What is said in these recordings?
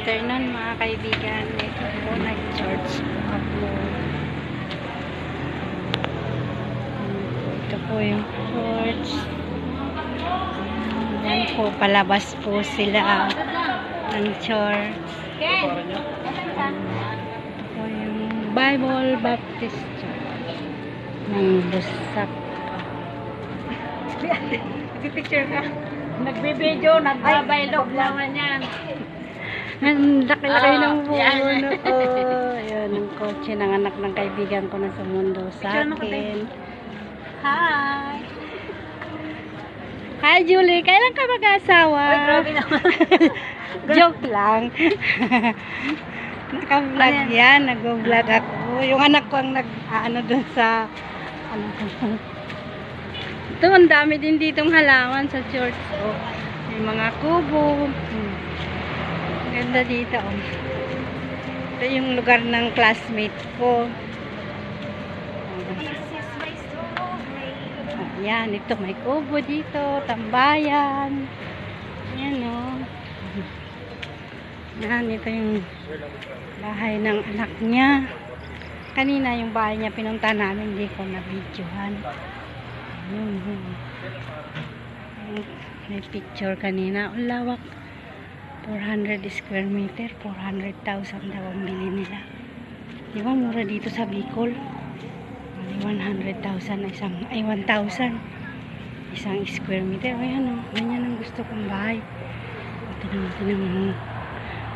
afternoon mga kaibigan. Ito po, nag-church ako. Ito po yung church. Yan po, palabas po sila ng church. Ito po yung Bible Baptist Church ng Busak. Picture ka. Nagbibideo, nagbabaylog naman yan. Ang laki-laki ng yan. puno. Oh, ayan, ang kotse ng anak ng kaibigan ko na sa mundo sa akin. Hi! Hi, Julie. Kailan ka mag-asawa? Ay, grabe naman. Joke lang. Naka-vlog yan. Nag-vlog ako. Yung anak ko ang nag-ano dun sa ano dun. Ito, ang dami din ditong halaman sa church. Oh, may mga kubo. Ganda dito. Oh. Ito yung lugar ng classmate ko. Yan, ito may kubo dito, tambayan. Yan o. Yan, ito yung bahay ng anak niya. Kanina yung bahay niya pinunta namin, hindi ko na-videohan. May picture kanina. Ang lawak. 400 square meter. 400,000 daw ang bili nila. Di ba mura dito sa Bicol? 100,000 1,000 isang square meter. Ayan o, ganyan ang gusto kong bahay. Ito naman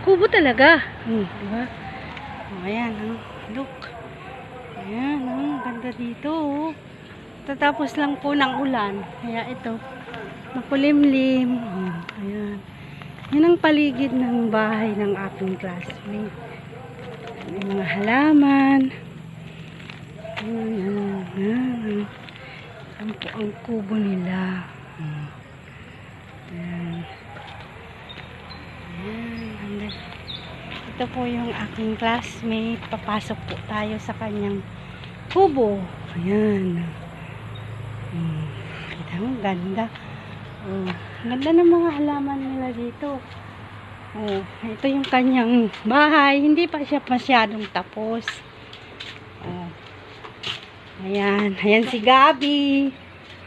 kubo talaga. Di ba? Ayan o, look. Ayan o, ganda dito o. Tatapos lang po ng ulan. Kaya ito, makulimlim. Ayan. Yan ang paligid ng bahay ng aking classmate. May mga halaman. Yan po ang kubo nila. Ayan. Ayan. Ito po yung aking classmate. Papasok po tayo sa kanyang kubo. Ayan. Kita mo, ganda. Ganda ng mga halaman nila dito. Ito yung kanyang bahay. Hindi pa siya masyadong tapos. Ayan. Ayan si Gabi.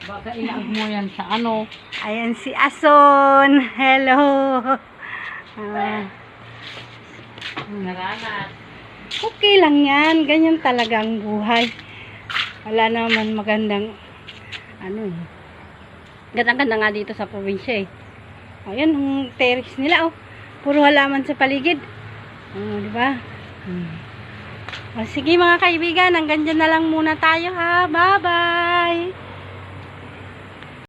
Baka inaag mo yan sa ano. Ayan si Ason. Hello. Naranas. Okay lang yan. Ganyan talaga ang buhay. Wala naman magandang ano eh. Ganda-ganda nga dito sa probinsya eh. Ayan, ang terrace nila oh. Puro halaman sa paligid. Di ba? Sige mga kaibigan, hanggang dyan na lang muna tayo ha. Bye-bye!